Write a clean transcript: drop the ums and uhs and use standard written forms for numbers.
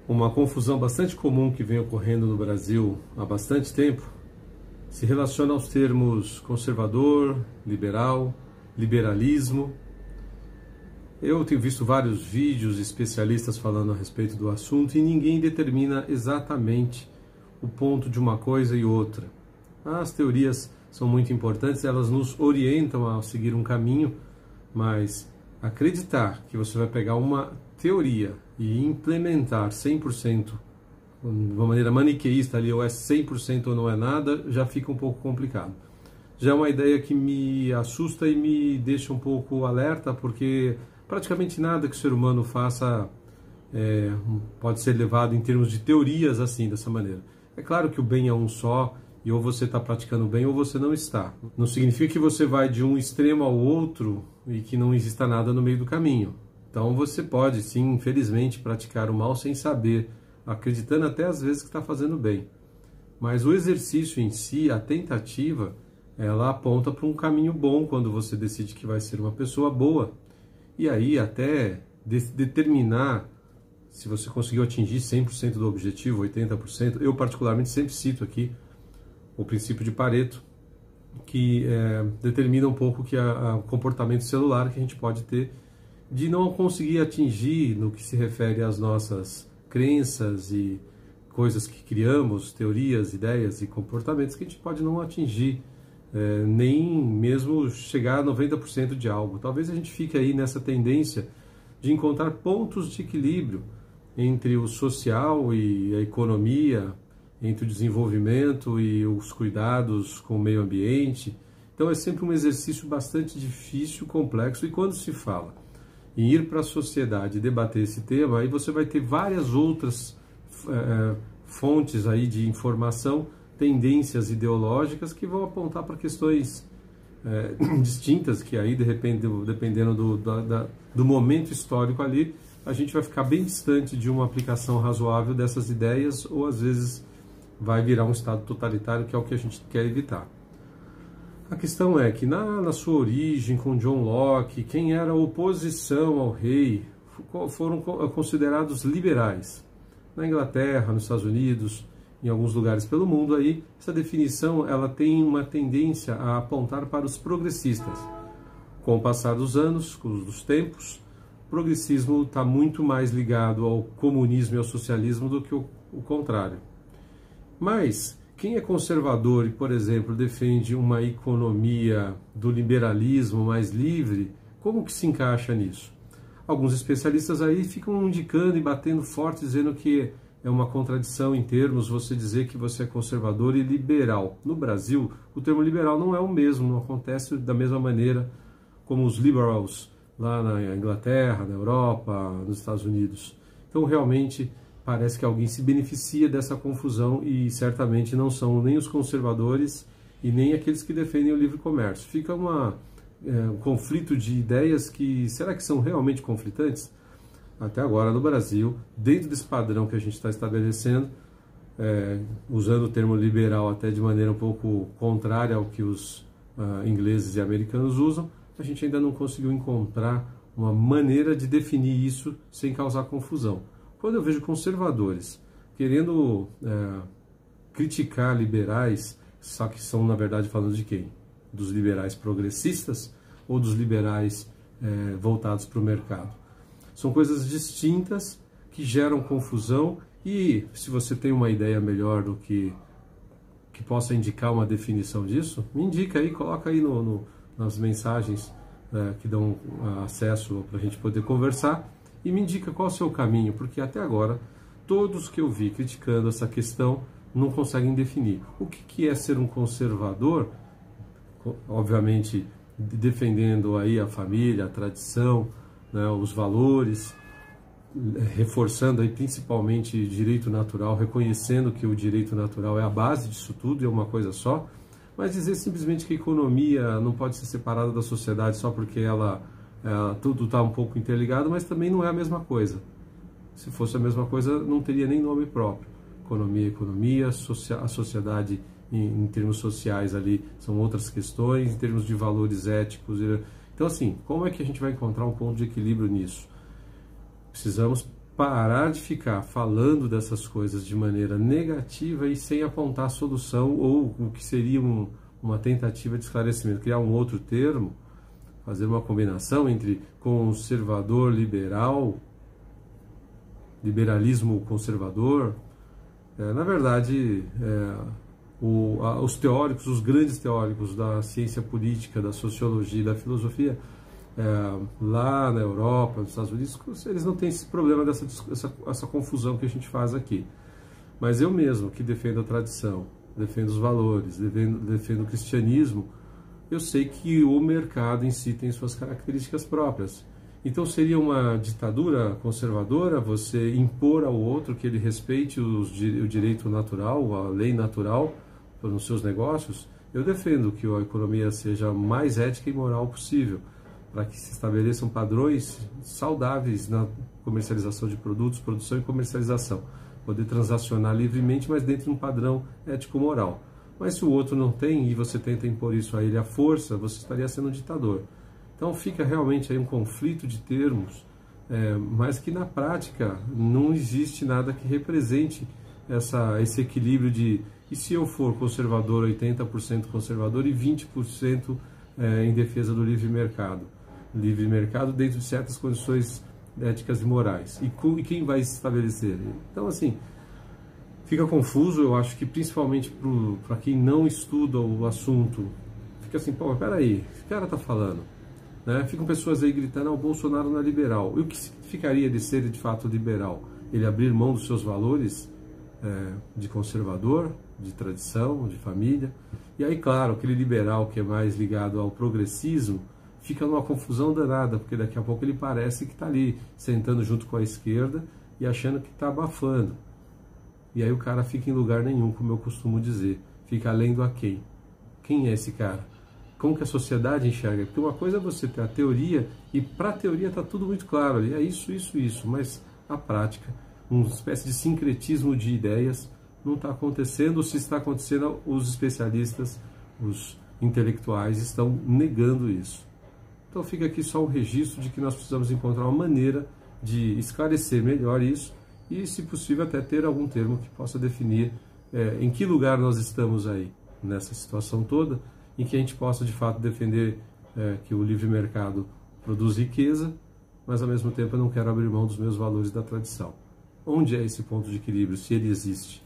Uma confusão bastante comum que vem ocorrendo no Brasil há bastante tempo se relaciona aos termos conservador, liberal, liberalismo. Eu tenho visto vários vídeos de especialistas falando a respeito do assunto e ninguém determina exatamente o ponto de uma coisa e outra. As teorias são muito importantes, elas nos orientam a seguir um caminho, mas acreditar que você vai pegar uma teoria e implementar 100%, de uma maneira maniqueísta ali, ou é 100% ou não é nada, já fica um pouco complicado. Já é uma ideia que me assusta e me deixa um pouco alerta, porque praticamente nada que o ser humano faça pode ser levado em termos de teorias assim, dessa maneira. É claro que o bem é um só, e ou você está praticando bem ou você não está. Não significa que você vai de um extremo ao outro e que não exista nada no meio do caminho. Então você pode, sim, infelizmente, praticar o mal sem saber, acreditando até às vezes que está fazendo bem. Mas o exercício em si, a tentativa, ela aponta para um caminho bom quando você decide que vai ser uma pessoa boa. E aí até determinar se você conseguiu atingir 100% do objetivo, 80%. Eu particularmente sempre cito aqui o princípio de Pareto, que determina um pouco que o comportamento celular que a gente pode ter de não conseguir atingir no que se refere às nossas crenças e coisas que criamos, teorias, ideias e comportamentos que a gente pode não atingir, nem mesmo chegar a 90% de algo. Talvez a gente fique aí nessa tendência de encontrar pontos de equilíbrio entre o social e a economia, entre o desenvolvimento e os cuidados com o meio ambiente. Então é sempre um exercício bastante difícil, complexo, e quando se fala em ir para a sociedade e debater esse tema, aí você vai ter várias outras fontes aí de informação, tendências ideológicas que vão apontar para questões distintas, que aí, de repente, dependendo do momento histórico ali, a gente vai ficar bem distante de uma aplicação razoável dessas ideias, ou às vezes vai virar um estado totalitário, que é o que a gente quer evitar. A questão é que na sua origem, com John Locke, quem era oposição ao rei foram considerados liberais. Na Inglaterra, nos Estados Unidos, em alguns lugares pelo mundo, aí, essa definição ela tem uma tendência a apontar para os progressistas. Com o passar dos anos, dos tempos, o progressismo está muito mais ligado ao comunismo e ao socialismo do que o contrário. Mas quem é conservador e, por exemplo, defende uma economia do liberalismo mais livre, como que se encaixa nisso? Alguns especialistas aí ficam indicando e batendo forte, dizendo que é uma contradição em termos você dizer que você é conservador e liberal. No Brasil, o termo liberal não é o mesmo, não acontece da mesma maneira como os liberals lá na Inglaterra, na Europa, nos Estados Unidos. Então, realmente, parece que alguém se beneficia dessa confusão e certamente não são nem os conservadores e nem aqueles que defendem o livre comércio. Fica um conflito de ideias que, será que são realmente conflitantes? Até agora no Brasil, dentro desse padrão que a gente está estabelecendo, usando o termo liberal até de maneira um pouco contrária ao que os ingleses e americanos usam, a gente ainda não conseguiu encontrar uma maneira de definir isso sem causar confusão. Quando eu vejo conservadores querendo criticar liberais, só que são, na verdade, falando de quem? Dos liberais progressistas ou dos liberais voltados para o mercado? São coisas distintas que geram confusão e, se você tem uma ideia melhor do que possa indicar uma definição disso, me indica aí, coloca aí nas mensagens que dão acesso para a gente poder conversar. E me indica qual é o seu caminho, porque até agora todos que eu vi criticando essa questão não conseguem definir. O que é ser um conservador? Obviamente defendendo aí a família, a tradição, né, os valores, reforçando aí principalmente direito natural, reconhecendo que o direito natural é a base disso tudo e é uma coisa só, mas dizer simplesmente que a economia não pode ser separada da sociedade só porque tudo está um pouco interligado, mas também não é a mesma coisa. Se fosse a mesma coisa, não teria nem nome próprio. Economia, a sociedade em termos sociais ali são outras questões, em termos de valores éticos. Então, assim, como é que a gente vai encontrar um ponto de equilíbrio nisso? Precisamos parar de ficar falando dessas coisas de maneira negativa e sem apontar solução ou o que seria uma tentativa de esclarecimento, criar um outro termo, fazer uma combinação entre conservador, liberal, liberalismo conservador. Na verdade, os teóricos, os grandes teóricos da ciência política, da sociologia e da filosofia, lá na Europa, nos Estados Unidos, eles não têm esse problema essa confusão que a gente faz aqui. Mas eu mesmo, que defendo a tradição, defendo os valores, defendo o cristianismo, eu sei que o mercado em si tem suas características próprias. Então seria uma ditadura conservadora você impor ao outro que ele respeite o direito natural, a lei natural nos seus negócios? Eu defendo que a economia seja mais ética e moral possível, para que se estabeleçam padrões saudáveis na comercialização de produtos, produção e comercialização. Poder transacionar livremente, mas dentro de um padrão ético-moral. Mas se o outro não tem e você tenta impor isso a ele à força, você estaria sendo um ditador. Então fica realmente aí um conflito de termos, mas que na prática não existe nada que represente esse equilíbrio de e se eu for conservador, 80% conservador e 20% em defesa do livre mercado. Livre mercado dentro de certas condições éticas e morais. E quem vai estabelecer? Então, assim, fica confuso. Eu acho que principalmente para quem não estuda o assunto, fica assim, pô, peraí, esse cara tá falando, né? Ficam pessoas aí gritando, o Bolsonaro não é liberal. E o que significaria de ser de fato liberal? Ele abrir mão dos seus valores de conservador, de tradição, de família? E aí, claro, aquele liberal que é mais ligado ao progressismo fica numa confusão danada, porque daqui a pouco ele parece que está ali, sentando junto com a esquerda e achando que está abafando. E aí o cara fica em lugar nenhum, como eu costumo dizer, fica além do aquém. Quem é esse cara? Como que a sociedade enxerga? Porque uma coisa é você ter a teoria, e para a teoria está tudo muito claro ali, é isso, mas a prática, uma espécie de sincretismo de ideias, não está acontecendo, ou se está acontecendo, os especialistas, os intelectuais estão negando isso. Então fica aqui só um registro de que nós precisamos encontrar uma maneira de esclarecer melhor isso e, se possível, até ter algum termo que possa definir em que lugar nós estamos aí, nessa situação toda, em que a gente possa, de fato, defender que o livre mercado produz riqueza, mas, ao mesmo tempo, eu não quero abrir mão dos meus valores da tradição. Onde é esse ponto de equilíbrio, se ele existe?